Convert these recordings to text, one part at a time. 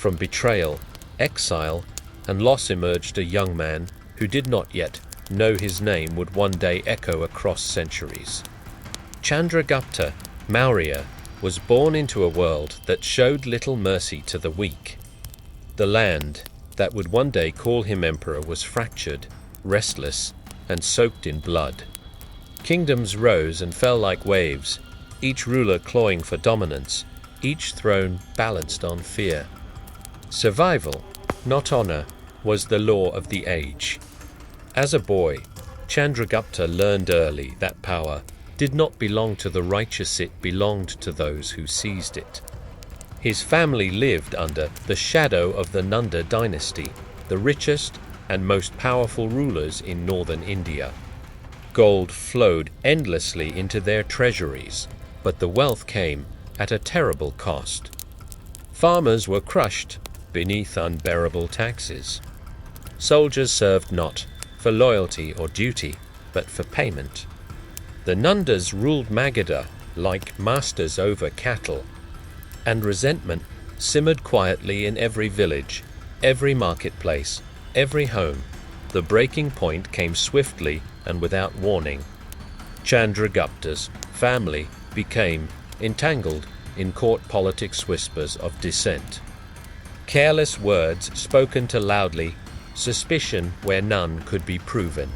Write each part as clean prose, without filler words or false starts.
From betrayal, exile, and loss emerged a young man who did not yet know his name would one day echo across centuries. Chandragupta Maurya was born into a world that showed little mercy to the weak. The land that would one day call him emperor was fractured, restless, and soaked in blood. Kingdoms rose and fell like waves, each ruler clawing for dominance, each throne balanced on fear. Survival, not honor, was the law of the age. As a boy, Chandragupta learned early that power did not belong to the righteous, it belonged to those who seized it. His family lived under the shadow of the Nanda dynasty, the richest and most powerful rulers in northern India. Gold flowed endlessly into their treasuries, but the wealth came at a terrible cost. Farmers were crushed beneath unbearable taxes. Soldiers served not for loyalty or duty, but for payment. The Nandas ruled Magadha like masters over cattle, and resentment simmered quietly in every village, every marketplace, every home. The breaking point came swiftly and without warning. Chandragupta's family became entangled in court politics, whispers of dissent. Careless words spoken too loudly, suspicion where none could be proven.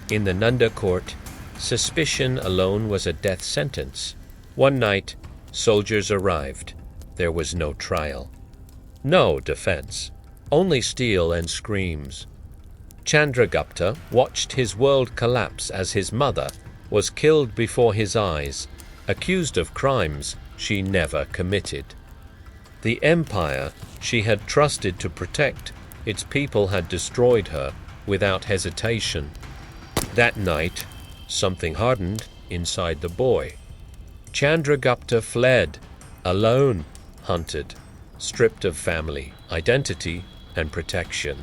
In the Nanda court, suspicion alone was a death sentence. One night, soldiers arrived. There was no trial, no defense, only steel and screams. Chandragupta watched his world collapse as his mother was killed before his eyes, accused of crimes she never committed. The empire she had trusted to protect its people had destroyed her without hesitation. That night, something hardened inside the boy. Chandragupta fled, alone, hunted, stripped of family, identity, and protection.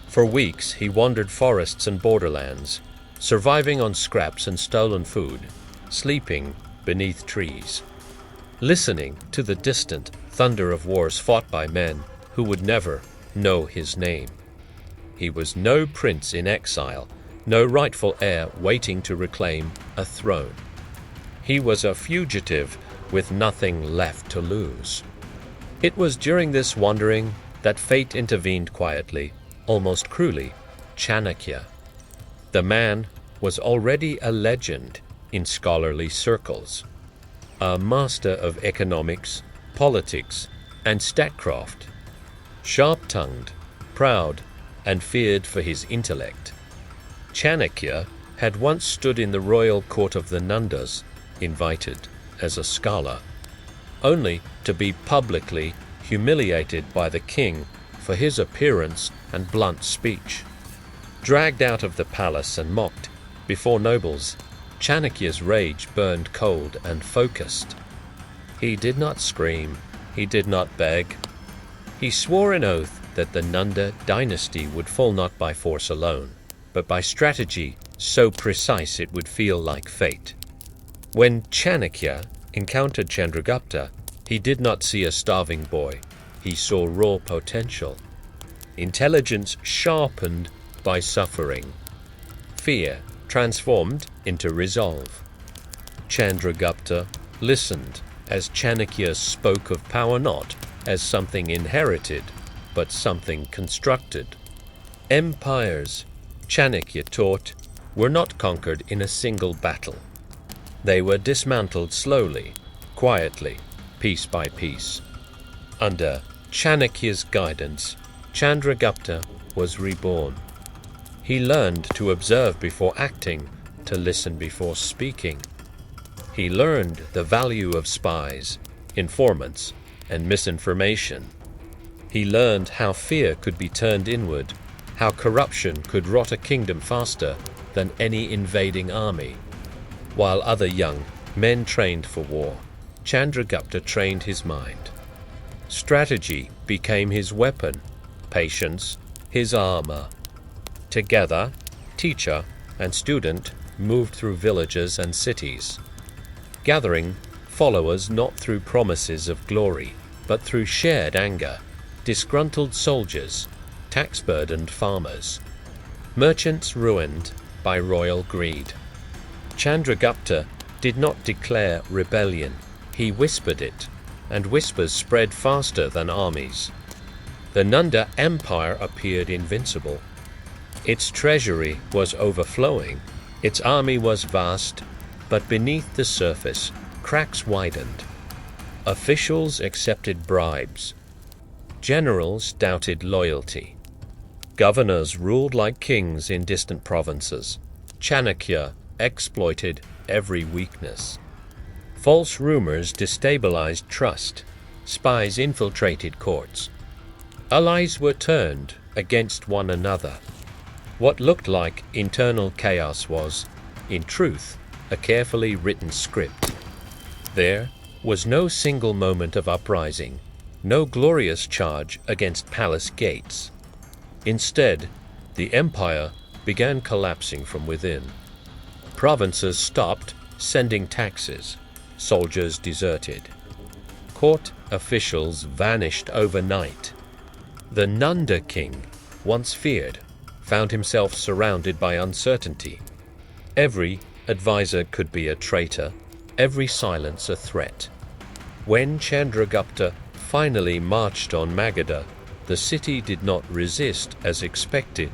For weeks he wandered forests and borderlands, surviving on scraps and stolen food, sleeping beneath trees, listening to the distant thunder of wars fought by men who would never know his name. He was no prince in exile, no rightful heir waiting to reclaim a throne. He was a fugitive with nothing left to lose. It was during this wandering that fate intervened quietly, almost cruelly. Chanakya. The man was already a legend in scholarly circles, a master of economics, politics, and statecraft, sharp-tongued, proud, and feared for his intellect. Chanakya had once stood in the royal court of the Nandas, invited as a scholar, only to be publicly humiliated by the king for his appearance and blunt speech. Dragged out of the palace and mocked before nobles, Chanakya's rage burned cold and focused. He did not scream, he did not beg. He swore an oath that the Nanda dynasty would fall not by force alone, but by strategy so precise it would feel like fate. When Chanakya encountered Chandragupta, he did not see a starving boy. He saw raw potential. Intelligence sharpened by suffering. Fear transformed into resolve. Chandragupta listened as Chanakya spoke of power not as something inherited, but something constructed. Empires, Chanakya taught, were not conquered in a single battle. They were dismantled slowly, quietly, piece by piece. Under Chanakya's guidance, Chandragupta was reborn. He learned to observe before acting, to listen before speaking. He learned the value of spies, informants, and misinformation. He learned how fear could be turned inward, how corruption could rot a kingdom faster than any invading army. While other young men trained for war, Chandragupta trained his mind. Strategy became his weapon, patience his armor. Together, teacher and student moved through villages and cities, gathering followers not through promises of glory, but through shared anger. disgruntled soldiers, tax-burdened farmers, merchants ruined by royal greed. Chandragupta did not declare rebellion, he whispered it, and whispers spread faster than armies. The Nanda Empire appeared invincible. Its treasury was overflowing, its army was vast, but beneath the surface, cracks widened. Officials accepted bribes. Generals doubted loyalty. Governors ruled like kings in distant provinces. Chanakya exploited every weakness. False rumors destabilized trust. Spies infiltrated courts. Allies were turned against one another. What looked like internal chaos was, in truth, a carefully written script. There was no single moment of uprising, no glorious charge against palace gates. Instead, the empire began collapsing from within. Provinces stopped sending taxes. Soldiers deserted. Court officials vanished overnight. The Nanda king, once feared, found himself surrounded by uncertainty. Every advisor could be a traitor, every silence a threat. When Chandragupta finally marched on Magadha, the city did not resist as expected.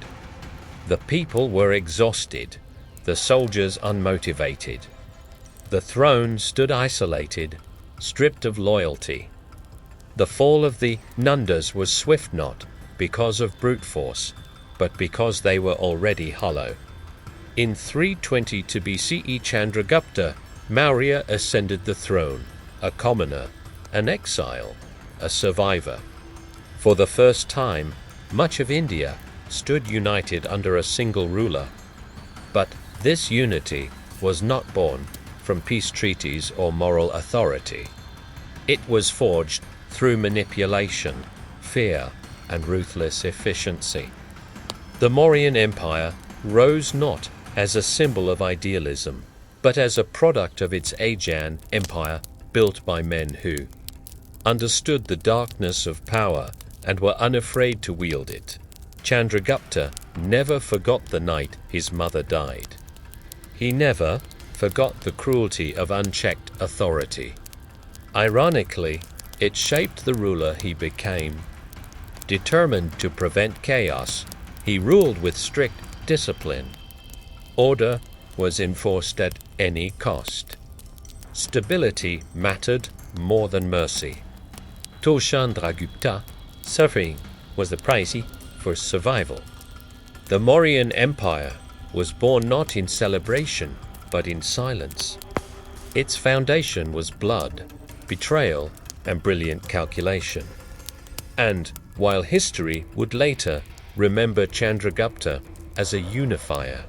The people were exhausted, the soldiers unmotivated. The throne stood isolated, stripped of loyalty. The fall of the Nandas was swift not because of brute force, but because they were already hollow. In 322 BCE, Chandragupta Maurya ascended the throne, a commoner, an exile, a survivor. For the first time, much of India stood united under a single ruler. But this unity was not born from peace treaties or moral authority. It was forged through manipulation, fear, and ruthless efficiency. The Mauryan Empire rose not as a symbol of idealism, but as a product of its Ajan empire built by men who understood the darkness of power and were unafraid to wield it. Chandragupta never forgot the night his mother died. He never forgot the cruelty of unchecked authority. Ironically, it shaped the ruler he became. Determined to prevent chaos, he ruled with strict discipline. Order was enforced at any cost. Stability mattered more than mercy. To Chandragupta, suffering was the price for survival. The Mauryan Empire was born not in celebration, but in silence. Its foundation was blood, betrayal, and brilliant calculation. And while history would later remember Chandragupta as a unifier,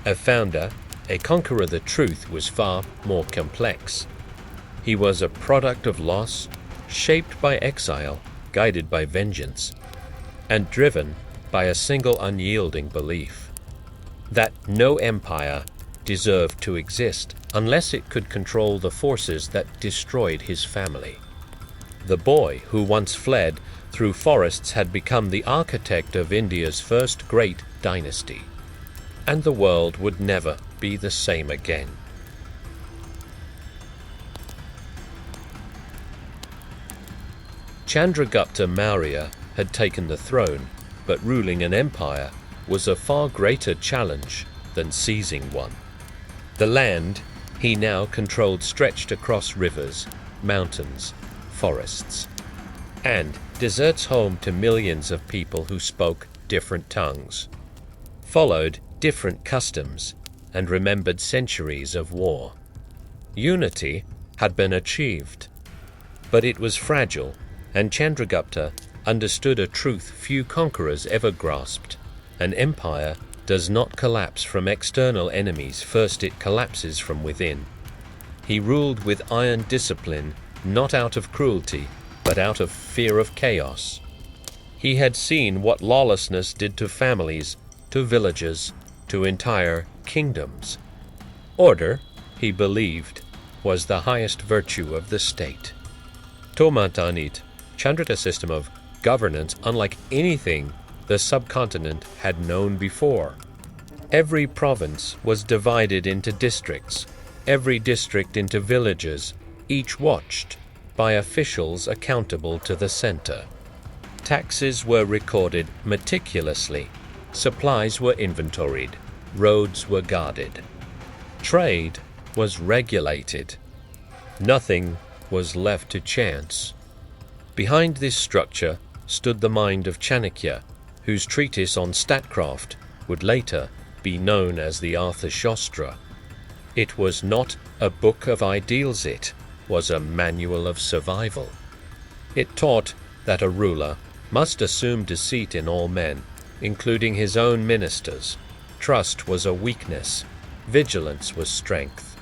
a founder, a conqueror, the truth was far more complex. He was a product of loss, shaped by exile, guided by vengeance, and driven by a single unyielding belief that no empire deserved to exist unless it could control the forces that destroyed his family. The boy who once fled through forests had become the architect of India's first great dynasty, and the world would never be the same again. Chandragupta Maurya had taken the throne, but ruling an empire was a far greater challenge than seizing one. The land he now controlled stretched across rivers, mountains, forests, and deserts home to millions of people who spoke different tongues, followed different customs, and remembered centuries of war. Unity had been achieved, but it was fragile, and Chandragupta understood a truth few conquerors ever grasped. An empire does not collapse from external enemies, first it collapses from within. He ruled with iron discipline, not out of cruelty, but out of fear of chaos. He had seen what lawlessness did to families, to villages, to entire kingdoms. Order, he believed, was the highest virtue of the state. Tomatanit, Chandragupta's system of governance unlike anything the subcontinent had known before. Every province was divided into districts, every district into villages, each watched by officials accountable to the center. Taxes were recorded meticulously, supplies were inventoried, roads were guarded. Trade was regulated. Nothing was left to chance. Behind this structure stood the mind of Chanakya, whose treatise on statcraft would later be known as the Arthashastra. It was not a book of ideals, it was a manual of survival. It taught that a ruler must assume deceit in all men, including his own ministers. Trust was a weakness, vigilance was strength.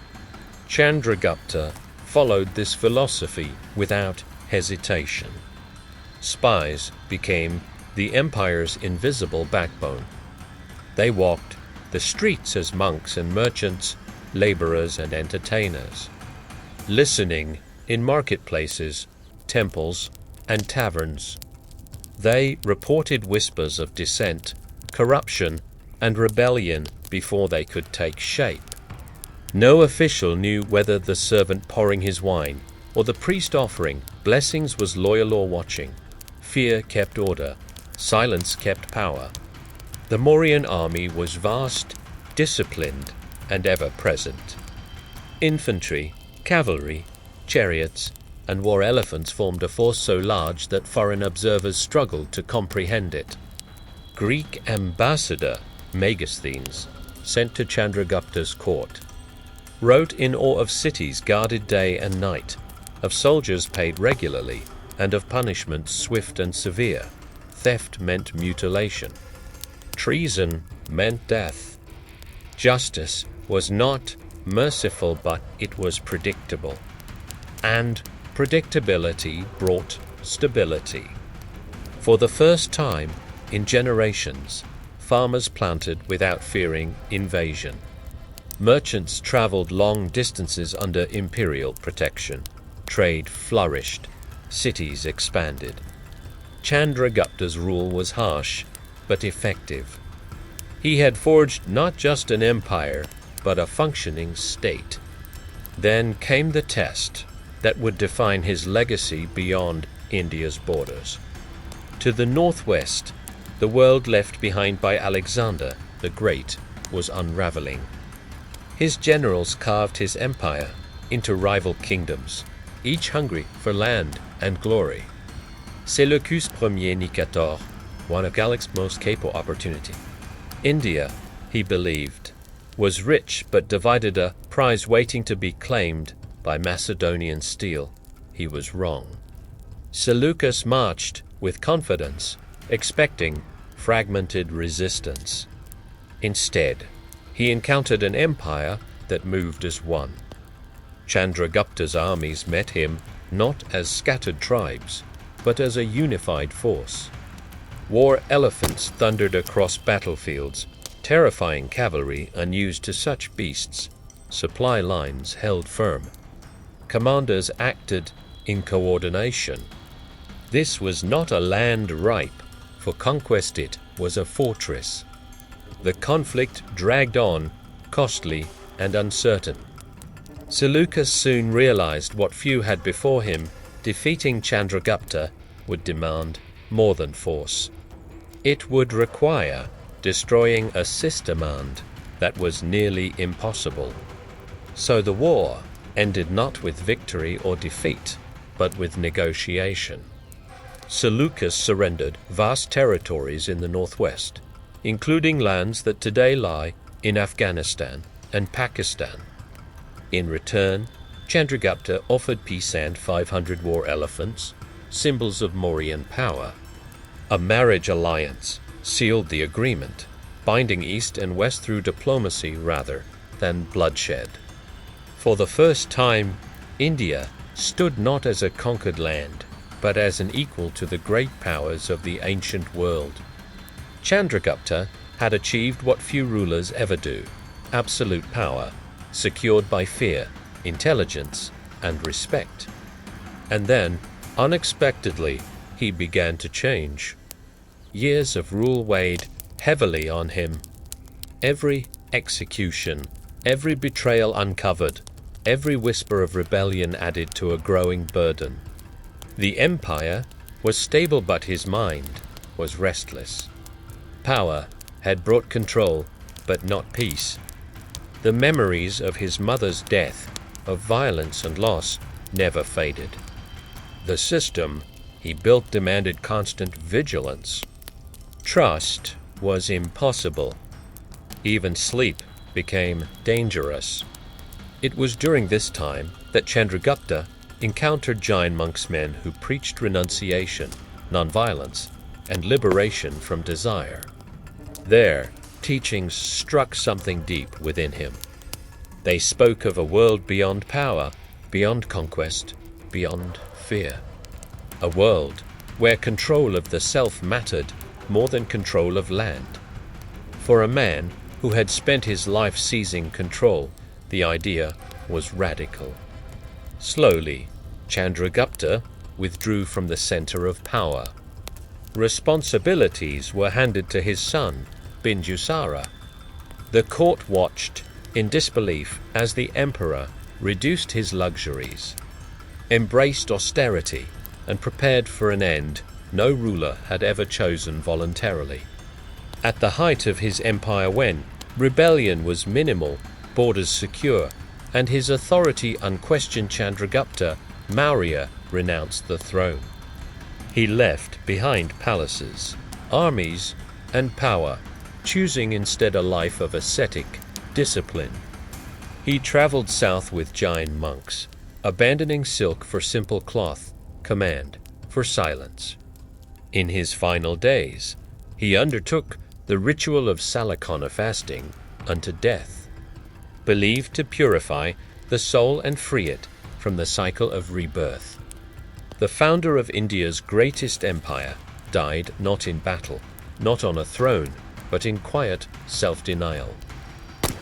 Chandragupta followed this philosophy without hesitation. Spies became the empire's invisible backbone. They walked the streets as monks and merchants, laborers and entertainers, listening in marketplaces, temples, and taverns. They reported whispers of dissent, corruption, and rebellion before they could take shape. No official knew whether the servant pouring his wine or the priest offering blessings was loyal or watching. Fear kept order, silence kept power. The Mauryan army was vast, disciplined, and ever-present. Infantry, cavalry, chariots, and war elephants formed a force so large that foreign observers struggled to comprehend it. Greek ambassador Megasthenes, sent to Chandragupta's court, wrote in awe of cities guarded day and night, of soldiers paid regularly, and of punishments swift and severe. Theft meant mutilation. Treason meant death. Justice was not merciful, but it was predictable. And predictability brought stability. For the first time in generations, farmers planted without fearing invasion. Merchants traveled long distances under imperial protection. Trade flourished. Cities expanded. Chandragupta's rule was harsh, but effective. He had forged not just an empire, but a functioning state. Then came the test that would define his legacy beyond India's borders. To the northwest, the world left behind by Alexander the Great was unraveling. His generals carved his empire into rival kingdoms, each hungry for land and glory. Seleucus Ier Nicator, one of Gallic's most capable opportunity. India, he believed, was rich but divided, a prize waiting to be claimed by Macedonian steel. He was wrong. Seleucus marched with confidence, expecting fragmented resistance. Instead, he encountered an empire that moved as one. Chandragupta's armies met him not as scattered tribes, but as a unified force. War elephants thundered across battlefields, terrifying cavalry unused to such beasts. Supply lines held firm. Commanders acted in coordination. This was not a land ripe for conquest, it was a fortress. The conflict dragged on, costly and uncertain. Seleucus soon realized what few had before him: defeating Chandragupta would demand more than force. It would require destroying a system that was nearly impossible. So the war ended not with victory or defeat, but with negotiation. Seleucus surrendered vast territories in the northwest, including lands that today lie in Afghanistan and Pakistan. In return, Chandragupta offered peace and 500 war elephants, symbols of Mauryan power. A marriage alliance sealed the agreement, binding East and West through diplomacy rather than bloodshed. For the first time, India stood not as a conquered land, but as an equal to the great powers of the ancient world. Chandragupta had achieved what few rulers ever do: absolute power, secured by fear, intelligence, and respect. And then, unexpectedly, he began to change. Years of rule weighed heavily on him. Every execution, every betrayal uncovered, every whisper of rebellion added to a growing burden. The empire was stable, but his mind was restless. Power had brought control, but not peace. The memories of his mother's death, of violence and loss, never faded. The system he built demanded constant vigilance. Trust was impossible. Even sleep became dangerous. It was during this time that Chandragupta encountered Jain monksmen who preached renunciation, nonviolence, and liberation from desire. Their teachings struck something deep within him. They spoke of a world beyond power, beyond conquest, beyond fear. A world where control of the self mattered more than control of land. For a man who had spent his life seizing control, the idea was radical. Slowly, Chandragupta withdrew from the center of power. Responsibilities were handed to his son, Bindusara. The court watched in disbelief as the emperor reduced his luxuries, embraced austerity, and prepared for an end no ruler had ever chosen voluntarily. At the height of his empire, when rebellion was minimal, borders secure, and his authority unquestioned, Chandragupta Maurya renounced the throne. He left behind palaces, armies, and power, choosing instead a life of ascetic discipline. He traveled south with Jain monks, abandoning silk for simple cloth, command for silence. In his final days, he undertook the ritual of Salakana fasting unto death, believed to purify the soul and free it from the cycle of rebirth. The founder of India's greatest empire died not in battle, not on a throne, but in quiet self-denial.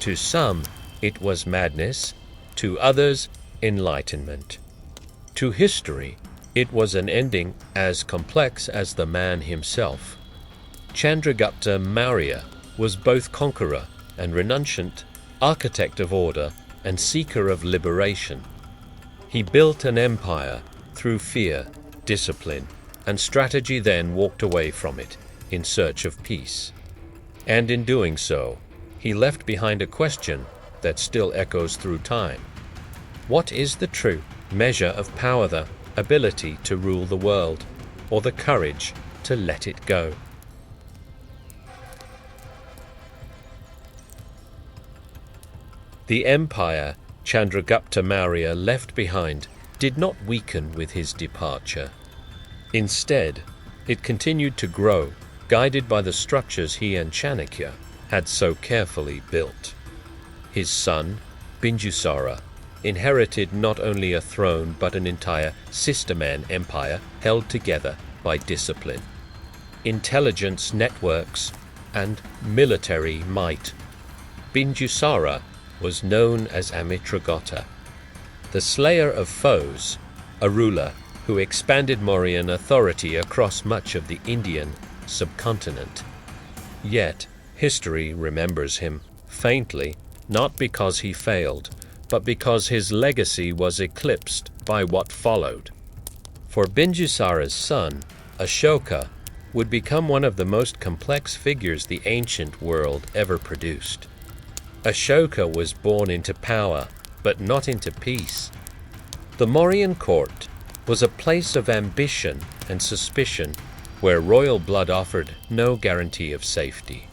To some, it was madness, to others, enlightenment. To history, it was an ending as complex as the man himself. Chandragupta Maurya was both conqueror and renunciant, architect of order and seeker of liberation. He built an empire through fear, discipline, and strategy, then walked away from it in search of peace. And in doing so, he left behind a question that still echoes through time. What is the true measure of power? The ability to rule the world, or the courage to let it go? The empire Chandragupta Maurya left behind did not weaken with his departure. Instead, it continued to grow, guided by the structures he and Chanakya had so carefully built. His son, Bindusara, inherited not only a throne but an entire sister-man empire held together by discipline, intelligence networks, and military might. Bindusara was known as Amitragota, the slayer of foes, a ruler who expanded Mauryan authority across much of the Indian subcontinent. Yet, history remembers him faintly, not because he failed, but because his legacy was eclipsed by what followed. For Bindusara's son, Ashoka, would become one of the most complex figures the ancient world ever produced. Ashoka was born into power, but not into peace. The Mauryan court was a place of ambition and suspicion, where royal blood offered no guarantee of safety.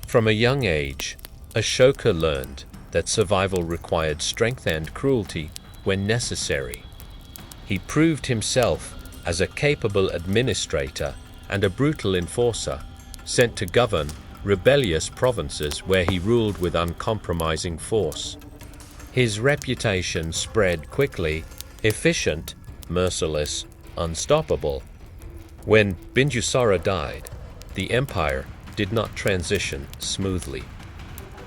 From a young age, Ashoka learned that survival required strength and cruelty when necessary. He proved himself as a capable administrator and a brutal enforcer, sent to govern rebellious provinces where he ruled with uncompromising force. His reputation spread quickly, efficient, merciless, unstoppable. When Bindusara died, the empire did not transition smoothly.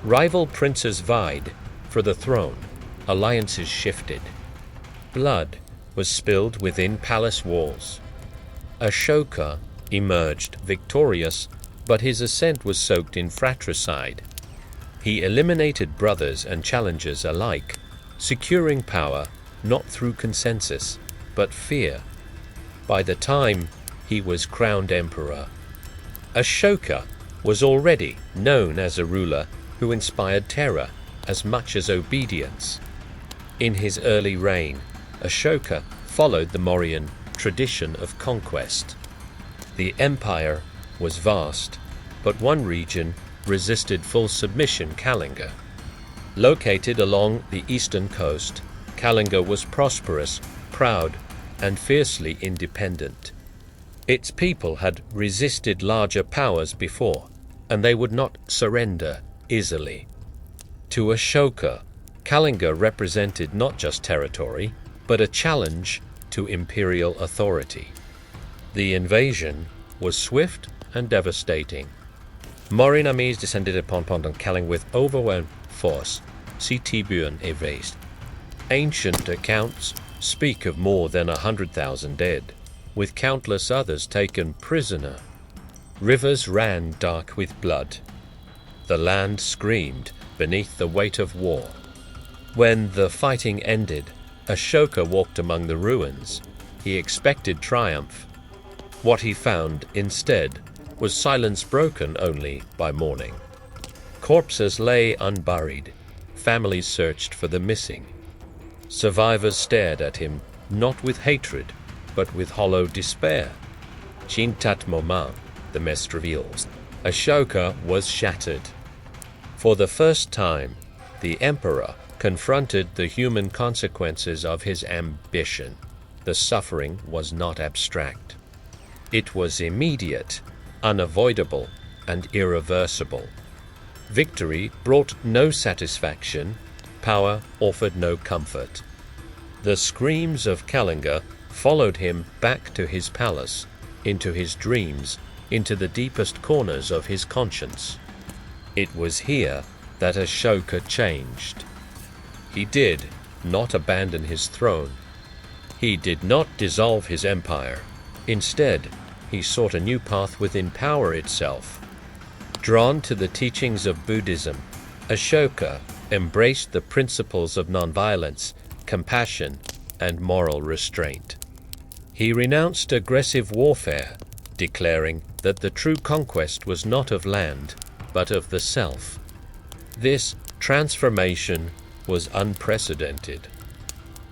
Rival princes vied for the throne, alliances shifted. Blood was spilled within palace walls. Ashoka emerged victorious, but his ascent was soaked in fratricide. He eliminated brothers and challengers alike, securing power not through consensus, but fear. By the time he was crowned emperor, Ashoka was already known as a ruler who inspired terror as much as obedience. In his early reign, Ashoka followed the Mauryan tradition of conquest. The empire was vast, but one region resisted full submission: Kalinga. Located along the eastern coast, Kalinga was prosperous, proud, and fiercely independent. Its people had resisted larger powers before, and they would not surrender easily. To Ashoka, Kalinga represented not just territory, but a challenge to imperial authority. The invasion was swift and devastating. Mauryan armies descended upon Kalinga with overwhelming force, see Tiburon erased. Ancient accounts speak of more than 100,000 dead, with countless others taken prisoner. Rivers ran dark with blood. The land screamed beneath the weight of war. When the fighting ended, Ashoka walked among the ruins. He expected triumph. What he found instead was silence broken only by mourning. Corpses lay unburied. Families searched for the missing. Survivors stared at him, not with hatred, but with hollow despair. Chintat moment, the mist reveals. Ashoka was shattered. For the first time, the emperor confronted the human consequences of his ambition. The suffering was not abstract. It was immediate, unavoidable, and irreversible. Victory brought no satisfaction. Power offered no comfort. The screams of Kalinga followed him back to his palace, into his dreams, into the deepest corners of his conscience. It was here that Ashoka changed. He did not abandon his throne. He did not dissolve his empire. Instead, he sought a new path within power itself. Drawn to the teachings of Buddhism, Ashoka embraced the principles of nonviolence, compassion, and moral restraint. He renounced aggressive warfare, declaring that the true conquest was not of land, but of the self. This transformation was unprecedented.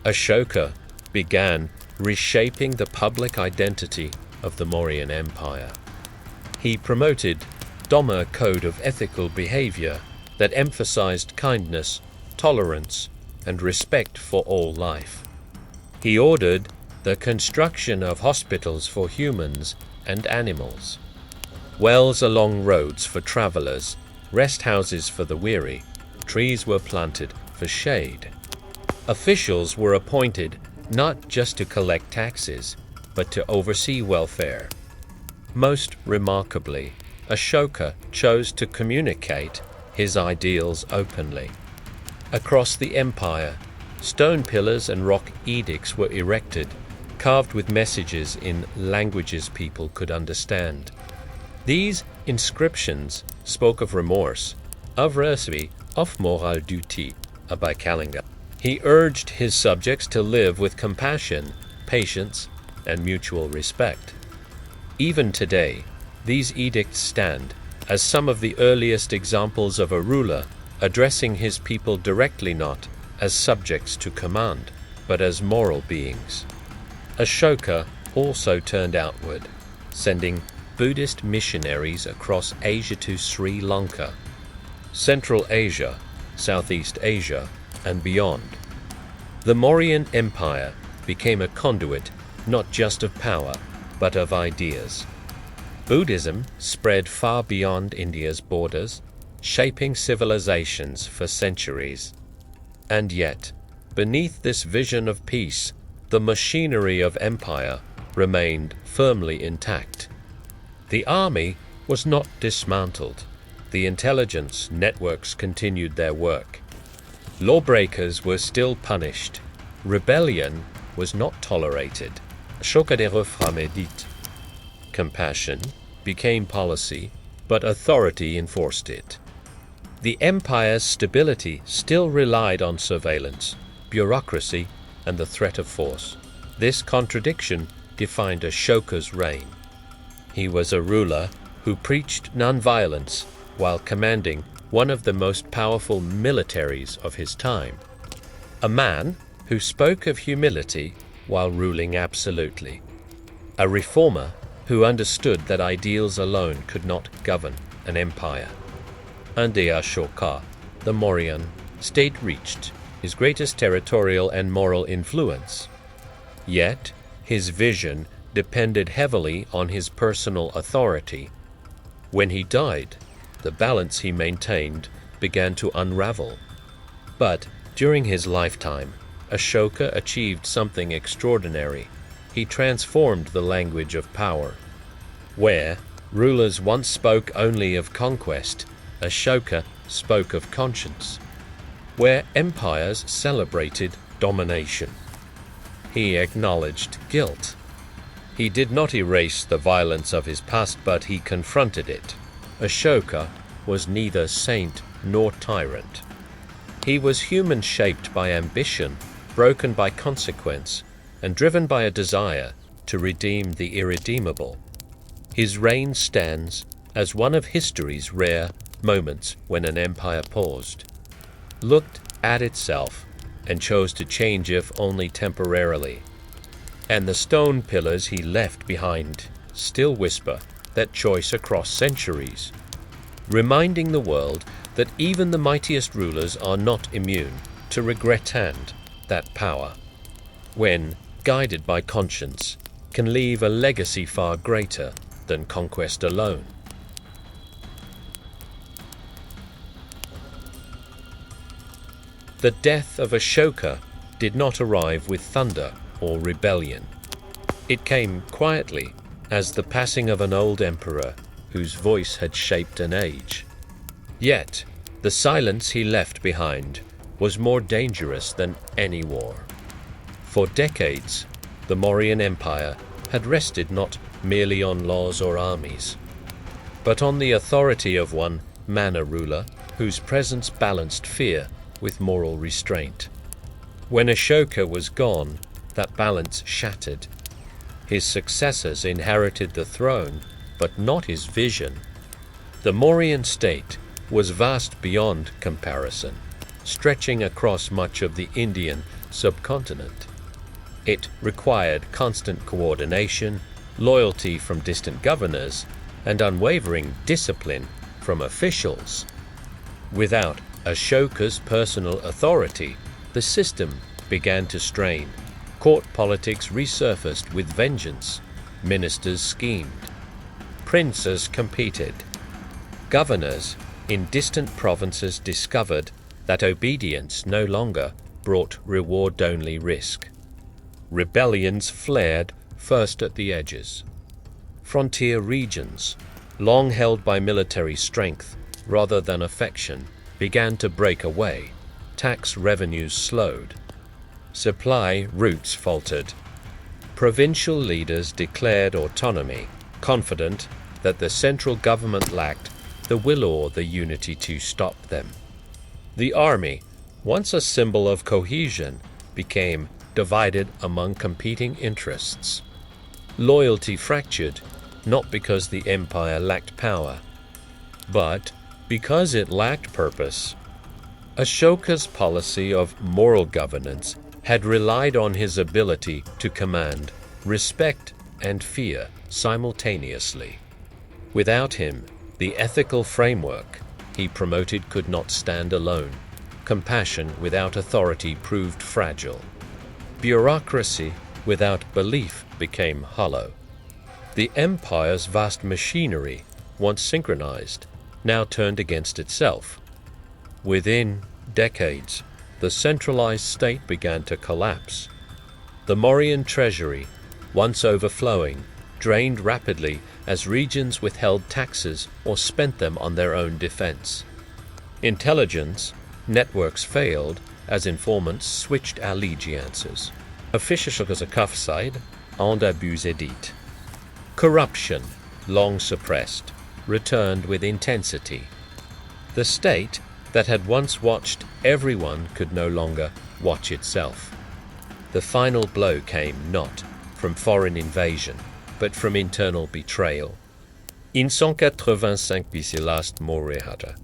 Ashoka began reshaping the public identity of the Mauryan Empire. He promoted Dhamma code of ethical behavior that emphasized kindness, tolerance, and respect for all life. He ordered the construction of hospitals for humans and animals, wells along roads for travelers, rest houses for the weary. Trees were planted for shade. Officials were appointed not just to collect taxes, but to oversee welfare. Most remarkably, Ashoka chose to communicate his ideals openly. Across the empire, stone pillars and rock edicts were erected, carved with messages in languages people could understand. These inscriptions spoke of remorse, of mercy, of moral duty, by Kalinga. He urged his subjects to live with compassion, patience, and mutual respect. Even today, these edicts stand as some of the earliest examples of a ruler addressing his people directly, not as subjects to command, but as moral beings. Ashoka also turned outward, sending Buddhist missionaries across Asia to Sri Lanka, Central Asia, Southeast Asia, and beyond. The Mauryan Empire became a conduit not just of power, but of ideas. Buddhism spread far beyond India's borders, shaping civilizations for centuries. And yet, beneath this vision of peace, the machinery of empire remained firmly intact. The army was not dismantled. The intelligence networks continued their work. Lawbreakers were still punished. Rebellion was not tolerated. Ashoka des refrains médite. compassion became policy, but authority enforced it. The empire's stability still relied on surveillance, bureaucracy, and the threat of force. This contradiction defined Ashoka's reign. He was a ruler who preached nonviolence while commanding one of the most powerful militaries of his time. A man who spoke of humility while ruling absolutely. A reformer who understood that ideals alone could not govern an empire. Under Ashoka, the Mauryan state reached his greatest territorial and moral influence. Yet, his vision depended heavily on his personal authority. When he died, the balance he maintained began to unravel. But during his lifetime, Ashoka achieved something extraordinary. He transformed the language of power. Where rulers once spoke only of conquest, Ashoka spoke of conscience. Where empires celebrated domination, he acknowledged guilt. He did not erase the violence of his past, but he confronted it. Ashoka was neither saint nor tyrant. He was human, shaped by ambition, broken by consequence, and driven by a desire to redeem the irredeemable. His reign stands as one of history's rare moments when an empire paused, looked at itself, and chose to change, if only temporarily. And the stone pillars he left behind still whisper that choice across centuries, reminding the world that even the mightiest rulers are not immune to regret, and that power, when guided by conscience, can leave a legacy far greater than conquest alone. The death of Ashoka did not arrive with thunder or rebellion. It came quietly, as the passing of an old emperor whose voice had shaped an age. Yet, the silence he left behind was more dangerous than any war. For decades, the Mauryan Empire had rested not merely on laws or armies, but on the authority of one Mana ruler whose presence balanced fear with moral restraint. When Ashoka was gone, that balance shattered. His successors inherited the throne, but not his vision. The Mauryan state was vast beyond comparison, stretching across much of the Indian subcontinent. It required constant coordination, loyalty from distant governors, and unwavering discipline from officials. Without Ashoka's personal authority, the system began to strain. Court politics resurfaced with vengeance. Ministers schemed. Princes competed. Governors in distant provinces discovered that obedience no longer brought reward-only risk. Rebellions flared first at the edges. Frontier regions, long held by military strength rather than affection, began to break away. Tax revenues slowed. Supply routes faltered. Provincial leaders declared autonomy, confident that the central government lacked the will or the unity to stop them. The army, once a symbol of cohesion, became divided among competing interests. Loyalty fractured, not because the empire lacked power, but because it lacked purpose. Ashoka's policy of moral governance had relied on his ability to command respect and fear simultaneously. Without him, the ethical framework he promoted could not stand alone. Compassion without authority proved fragile. Bureaucracy without belief became hollow. The empire's vast machinery, once synchronized, now turned against itself. Within decades, the centralized state began to collapse. The Mauryan treasury, once overflowing, drained rapidly as regions withheld taxes or spent them on their own defense. Intelligence networks failed as informants switched allegiances. Officials a kafside and abusé dit. Corruption, long suppressed, returned with intensity. The state that had once watched everyone could no longer watch itself. The final blow came not from foreign invasion, but from internal betrayal. In 185 Bisilas Maurya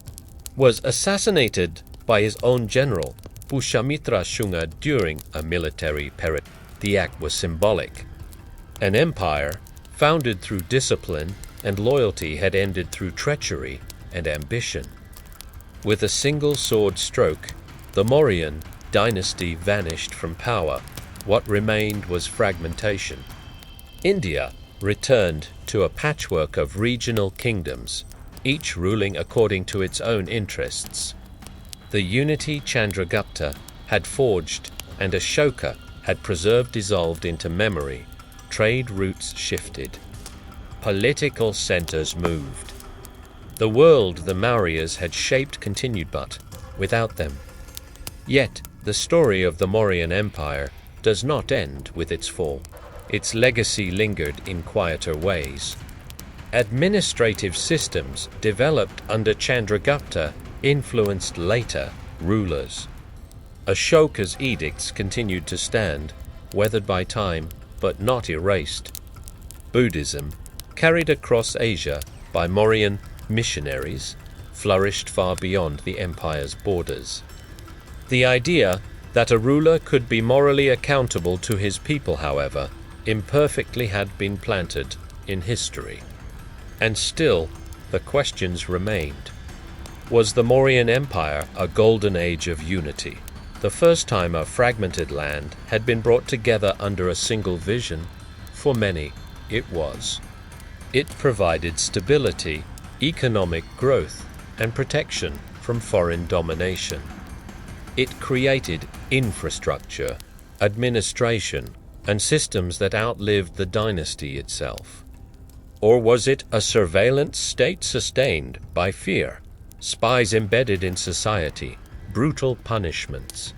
was assassinated by his own general, Pushyamitra Shunga, during a military parade. The act was symbolic. An empire founded through discipline and loyalty had ended through treachery and ambition. With a single sword stroke, the Mauryan dynasty vanished from power. What remained was fragmentation. India returned to a patchwork of regional kingdoms, each ruling according to its own interests. The unity Chandragupta had forged and Ashoka had preserved dissolved into memory. Trade routes shifted. Political centers moved. The world the Mauryas had shaped continued, but without them. Yet the story of the Mauryan Empire does not end with its fall. Its legacy lingered in quieter ways. Administrative systems developed under Chandragupta influenced later rulers. Ashoka's edicts continued to stand, weathered by time but not erased. Buddhism, carried across Asia by Mauryan missionaries, flourished far beyond the empire's borders. The idea that a ruler could be morally accountable to his people, however, imperfectly had been planted in history. And still, the questions remained. Was the Mauryan Empire a golden age of unity? The first time a fragmented land had been brought together under a single vision? For many, it was. It provided stability, economic growth, and protection from foreign domination. It created infrastructure, administration, and systems that outlived the dynasty itself. Or was it a surveillance state sustained by fear, spies embedded in society, brutal punishments?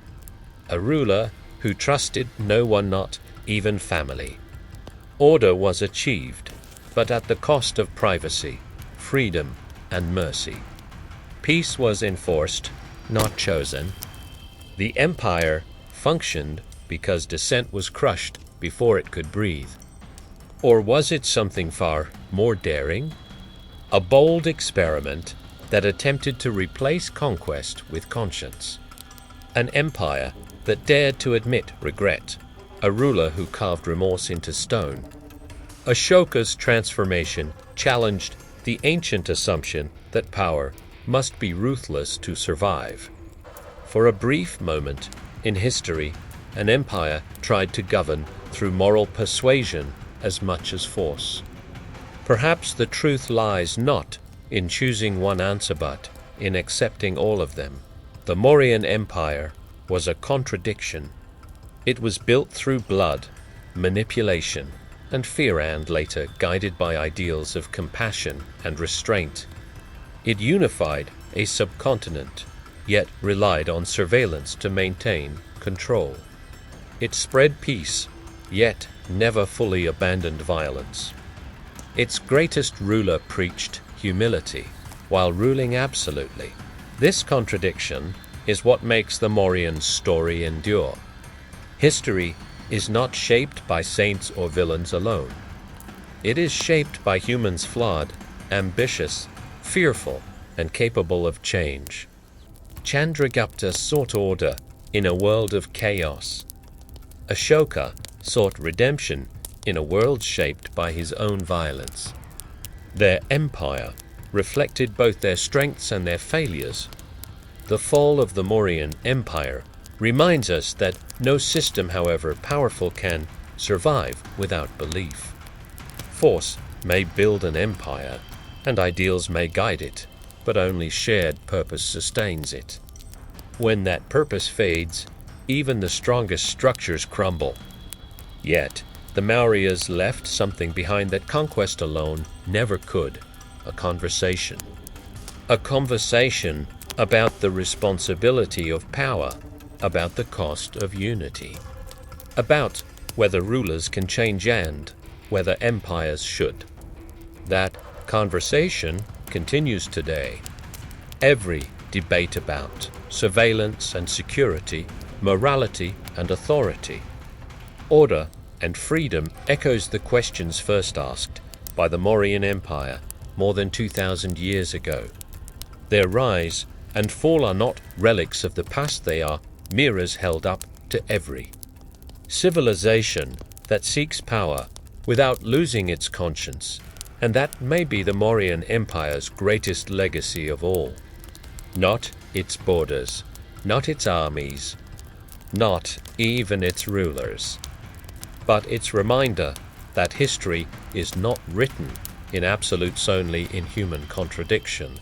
A ruler who trusted no one, not even family. Order was achieved, but at the cost of privacy, freedom, and mercy. Peace was enforced, not chosen. The empire functioned because dissent was crushed before it could breathe. Or was it something far more daring? A bold experiment that attempted to replace conquest with conscience. An empire that dared to admit regret. A ruler who carved remorse into stone. Ashoka's transformation challenged the ancient assumption that power must be ruthless to survive. For a brief moment in history, an empire tried to govern through moral persuasion as much as force. Perhaps the truth lies not in choosing one answer, but in accepting all of them. The Mauryan Empire was a contradiction. It was built through blood, manipulation, and fear, and later guided by ideals of compassion and restraint. It unified a subcontinent, yet relied on surveillance to maintain control. It spread peace, yet never fully abandoned violence. Its greatest ruler preached humility, while ruling absolutely. This contradiction is what makes the Mauryan story endure. History is not shaped by saints or villains alone. It is shaped by humans flawed, ambitious, fearful, and capable of change. Chandragupta sought order in a world of chaos. Ashoka sought redemption in a world shaped by his own violence. Their empire reflected both their strengths and their failures. The fall of the Mauryan Empire reminds us that no system, however powerful, can survive without belief. Force may build an empire, and ideals may guide it, but only shared purpose sustains it. When that purpose fades, even the strongest structures crumble. Yet, the Mauryas left something behind that conquest alone never could: a conversation. A conversation about the responsibility of power, about the cost of unity, about whether rulers can change and whether empires should. That conversation continues today. Every debate about surveillance and security, morality and authority, order and freedom echoes the questions first asked by the Mauryan Empire more than 2,000 years ago. Their rise and fall are not relics of the past, they are mirrors held up to every civilization that seeks power without losing its conscience, and that may be the Mauryan Empire's greatest legacy of all. Not its borders, not its armies, not even its rulers, but its reminder that history is not written in absolutes only in human contradiction.